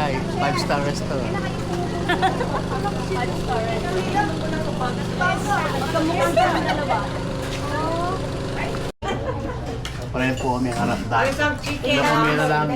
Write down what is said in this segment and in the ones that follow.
Barangay, 5-star restaurant. 5-star Pareho po kami ang harap dahil. Ilang pumila lang.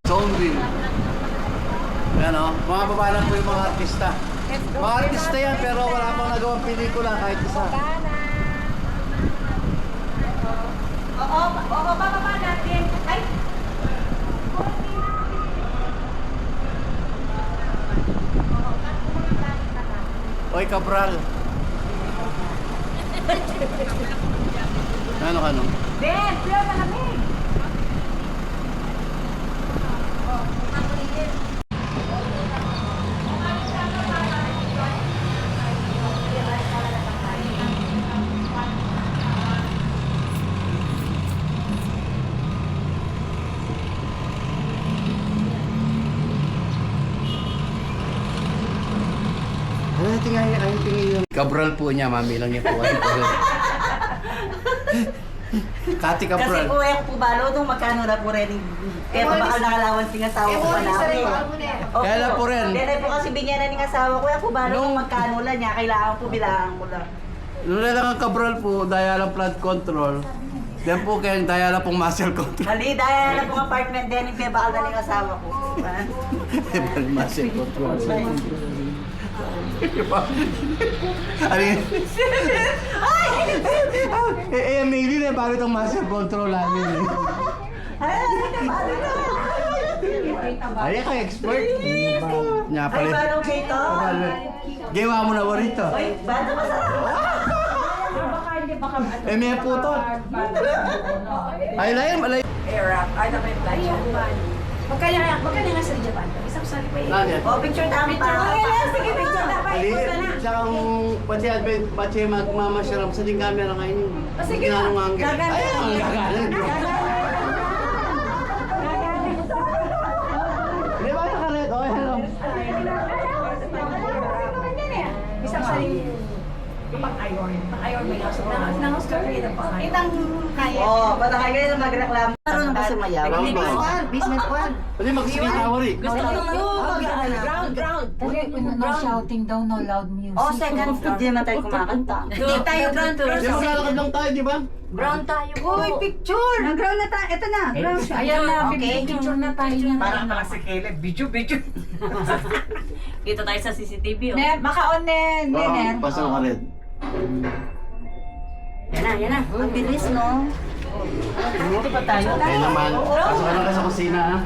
Zombie. Yan o, mga baba lang po yung mga artista. Mga artista yan pero wala pang nagawang pelikula kahit isa. Oo, bababa natin. Ay! Oy, Cabral. Ano ka no? Ben, pure na kami. Ay, tingin yung Cabral po niya, mami lang niya po. Kati Kasi Cabral. po ako po balo nung magkano na po rin. Kaya pa baka nakalawan sing asawa ko pa namin. Kaya na po rin. Kaya po kasi bigyan na ng asawa ko. Kaya po balo nung magkano lang niya. Kailangan po bilangan ko lang. Nung lang ang Cabral po, daya lang flood control. Yan po kaya daya lang pong muscle control. Hali, dahil na pong apartment din. Kaya baka na ng asawa ko. Muscle control. Ano yun? Maybe na bakit ang muscle control namin eh. Ay, ka expert. Nya Ay, pala. balo kayo to? Gawa mo na wala ito. Ay, balo masarap. May puto. Ay, layan, malay. Magkano nga sa Japan? Isang sali pa yun. Bakit? O, picture namin para. Sige, picture na pa. Ali, tsaka kung pati magmamasyarap sa din camera ngayon. Sige na. Ginanong ang gagawin. Ay, ang gagawin. Di ba yung karet? Okay, hello. Isang sali. Pang-iron. Pang-iron may aso. Nangusto ko yun ang pang-iron. Itang kaya. Oo, bata kayo na magreklamo. Marunong ba sumayaw? Business one. Pwede magsikinawari. Gusto ko Ground. No shouting daw, no loud music. Oh, second floor. Hindi naman tayo kumakanta. Hindi tayo ground to. Di maglalakad lang tayo, di ba? Ground tayo. Uy, picture! Nag-ground na tayo. Ito na, ground siya. Ayan na, picture na tayo niya. Parang nakasikilid. Video. Dito tayo sa CCTV, oh. Ner, maka-on Ner. Basta ng karet. Yan na. Ang bilis, no? Dito pa tayo. Kaya naman, pasok ka lang kayo sa kusina, ha?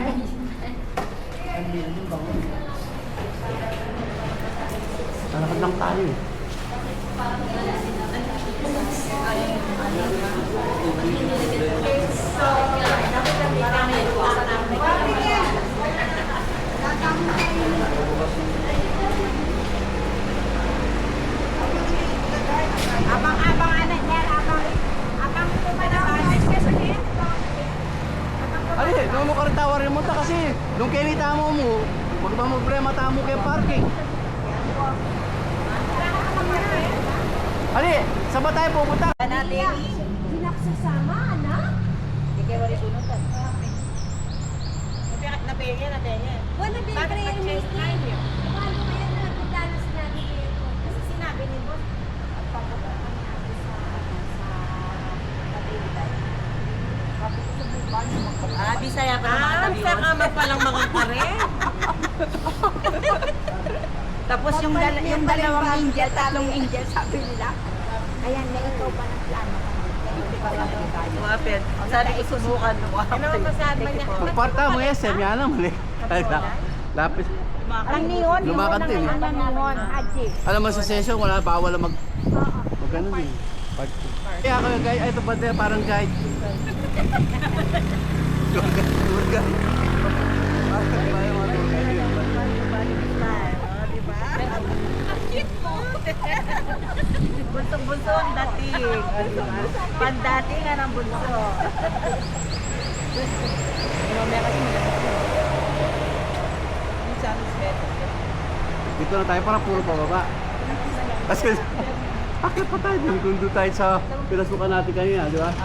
Lalakad lang tayo eh. Abang ano yan, abang pumalabas ka sa akin. Ano eh, nung mo ka rin tawarin mo ta kasi nung kinita mo magmamproblema tamo kay parking. Ali, saan ba tayo pupunta? Hindi na ako sasama, anak. Hindi kayo wali sunutan. Nabengen. Wala din ka rin yung mister. Paano kaya na nagdalo sinabi ni Airport? Kasi sinabi ni Boss, pagpapagaan niya ako sa Tabinday. Tapos subukan mo magpapagaan. Bisaya pa naman Ang sakama palang mga pare. Tapos yung dalawang angel, tatlong angel, sabi nila, ayan na ikaw ba ng plano ka? Lumapit. Sabi ko subukan mo. Ano ang masama niya? Pagparta mo SM, yan lang mali. Lapis. Ang neon, Lumakad din. ang neon, Haji. Alam mo sa session, bawal na mag ganun eh. Kaya ako guide, ito ba tayo parang guide. Tour guide. Diba? Bunsong-bunso ang dating. Pandating nga ng bunso. Mamaya kasi yung sa amin better. Dito na tayo para puro pababa. Kasi akit pa tayo. Kundo tayo sa pinasukan natin kanina, di ba?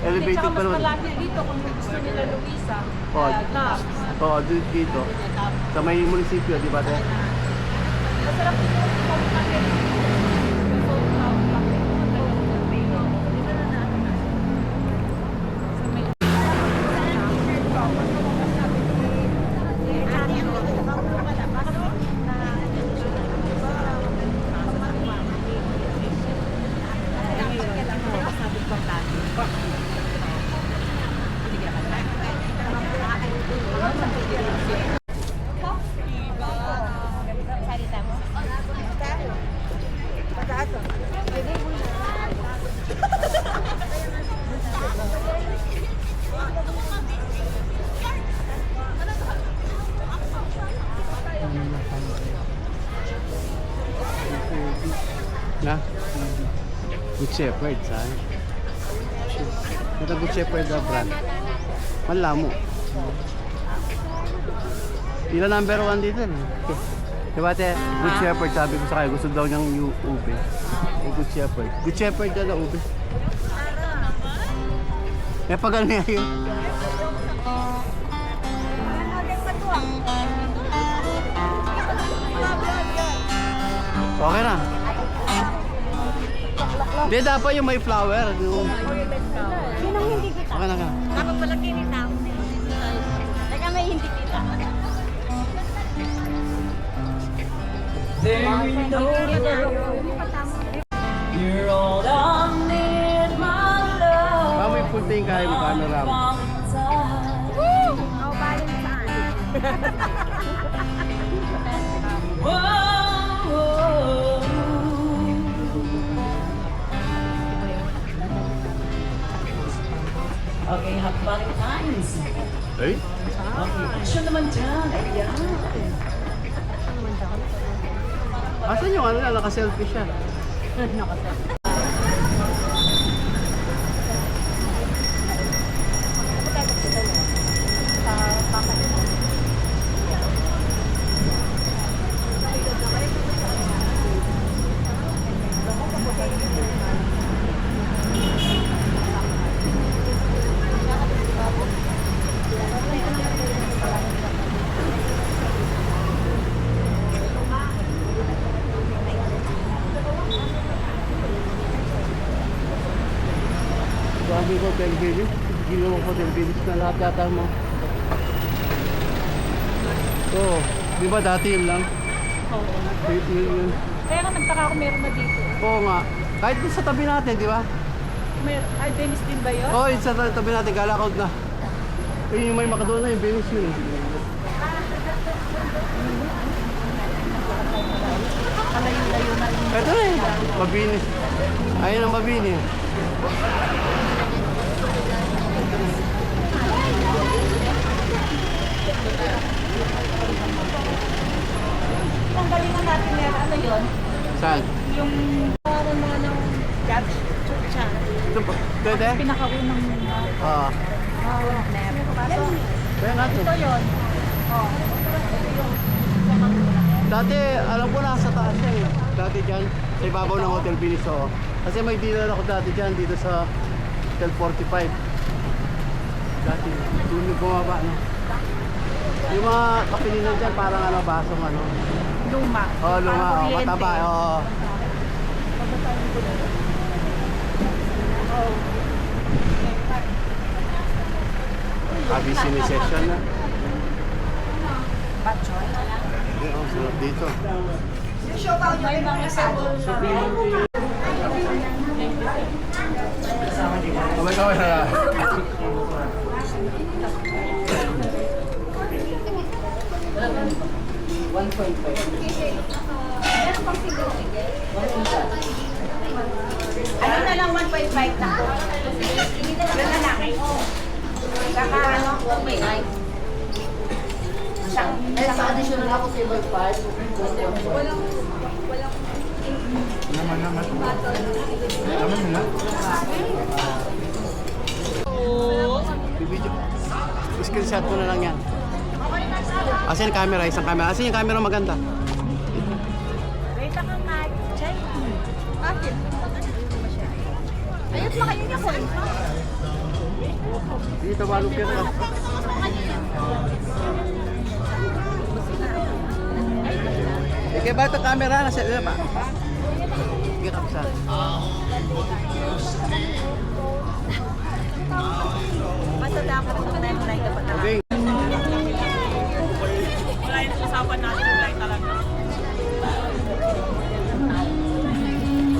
Elevated Tsaka pa mas naman. malapit dito kung gusto nila Luisa. Oh, Labs. Oo, dito. Sa may munisipyo, di ba? Te? Masarap dito kung kami. Na? Good Shepherd, saan? Ito Good Shepherd na brand. Manlamo. Pila number 1 dito. Diba te? Good Shepherd, sabi ko sa kanya, gusto daw niyang ube. Good Shepherd. Good Shepherd na na ube. Eh pag ano yan yun? Okay na. Hindi, dapat yung may flower. Yung... Sinong hindi kita? Okay na ka. Dapat pala kinita. Teka, may hindi kita. You're all I need, my love. May punting kaya mo camera mo. Oh, balin saan? Okay, happy Valentine's. Eh? Okay, action naman dyan. Ayan. Asan yung ano na, naka-selfie siya? Sabi ko, hotel village. Ginawa ko hotel village na lahat yata mo. So, di ba dati yun lang? Oo. Yun. Kaya nga nagtaka ako meron na dito. Oo nga. Kahit sa tabi natin, di ba? Ay, Dennis din ba yun? Oo, sa tabi natin, Galakaw na. Yung may makadona yung Venice yun. Ito na eh. Mabini. Ayun ang mabini. Tanggalin na natin yan. Ano yun? Saan? Yung parang mga ng Dutch chucha. Ito ba? Pwede? Pinakaunang Oo. Kaya natin. ito yun. Oh. Dati, alam ko nasa taas yan eh. Dati dyan, sa ibabaw ng Hotel Venice. Oo. Kasi may dealer ako dati dyan, dito sa Hotel 45. Dati, doon yung bumaba, no? Yung mga kapilinan dyan, parang ano, basong ano. Luma. Oo, luma, Parang oo, kuryente. mataba, oo. Kabisi ni session na. Oo, sarap dito. May mga sabon na. Kaway na. Ano na lang 1.5 na po? Yun na lang. Saka ano, may night. Sa additional ako sa ibang 5. Bibidyo. Screenshot ko na lang yan. Asan yung camera? Isang camera. Asan yung camera maganda? Wait lang ang mic. Check. Bakit? Ayun pa kayo niya ko. Dito malupit ka. Ike ba ito camera? Nasa ito ba? Ike kapsa. Basta dapat kung tayo na dapat na. Okay. Wala yung usapan natin. Wala yung talaga.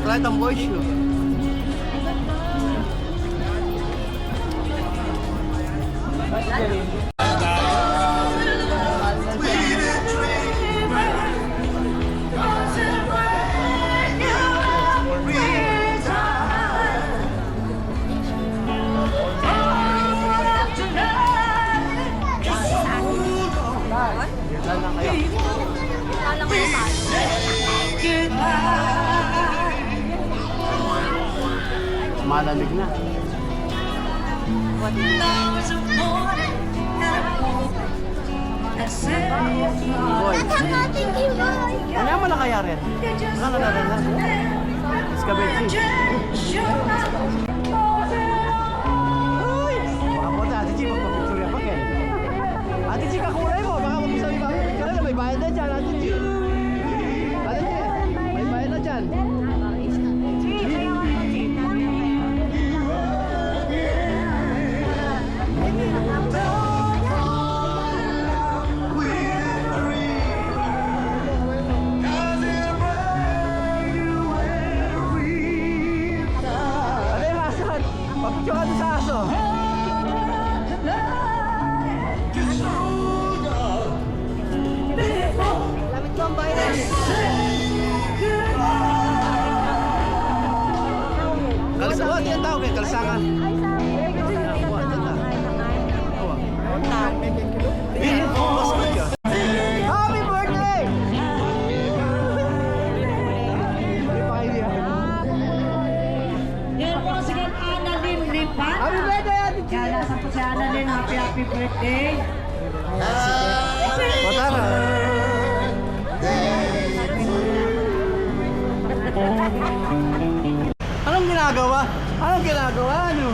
Try itong voice nyo. Yan lang kayo. Alam ko yung Malamig na. Boy. Thank you, boy. Ano naman na kaya rin? Wala na rin lang. Iskabetsi. Ako na, Ate Chi, magpapicture yan pa kayo. Ate Chi, kakulay mo. Baka magsabi ba? Picture na, may bayad na dyan, Ate Chi. Ate Chi, may bayad na dyan. Ano yung asan? Papicture ka doon sa aso. Lamit ko ang virus. Kalsawa, di ang tawag eh, kalsangan. Awa, dyan na. Awa. Bin, mas good ka. Happy birthday! Hindi pa kayo niya. Yan po si Annalyn Lipan. Happy birthday, Ate Chi! Kaya sa po si Annalyn, happy birthday. Matara. Anong ginagawa? Anong ginagawa? Ano?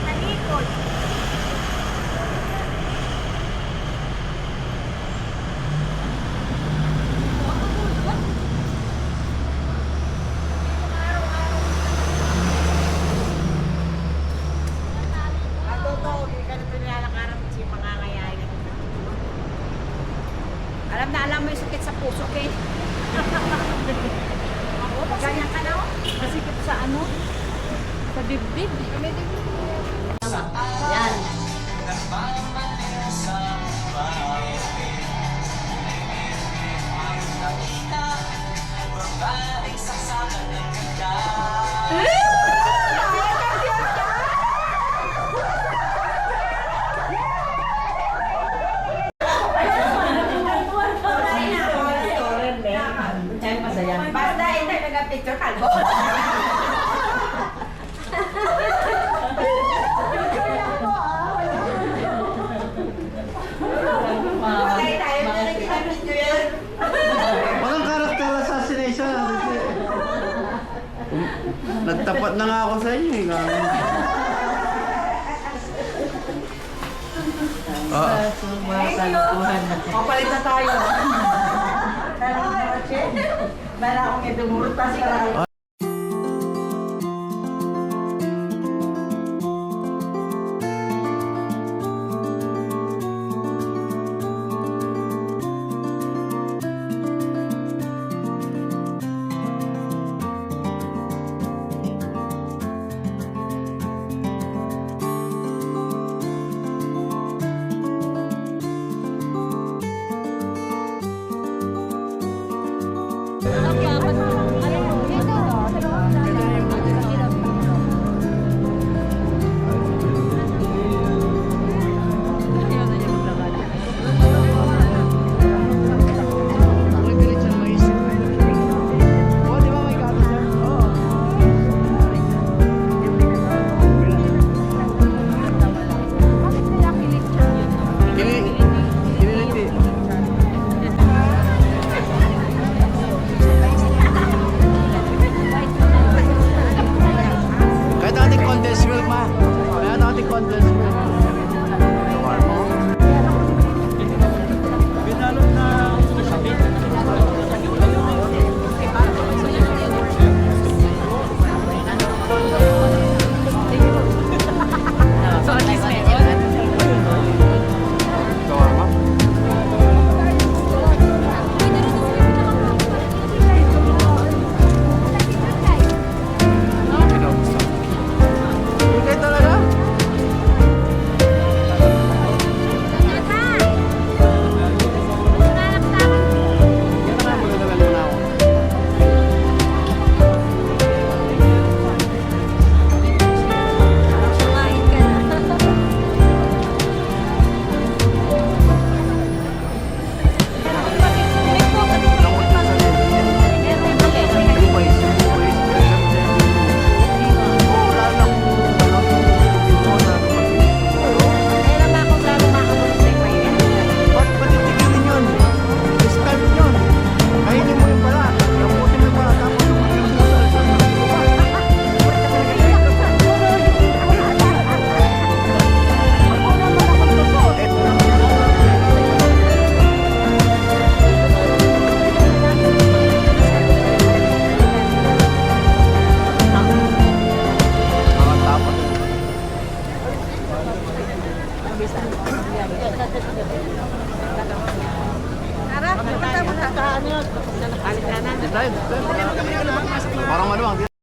Nalikod. Alam mo yung sakit sa puso, okay? Ganyan ka na, oh. Masikip sa ano? Sa dibdib. Yan. Basta ito yung nag-picture kalbo. Patay tayo, nag-picture yan. Walang character assassination. Ate Chi. Nagtapat na nga ako sa inyo eh. O, palit na tayo. Bala akong idumurot pa sila. Ito. maluwang.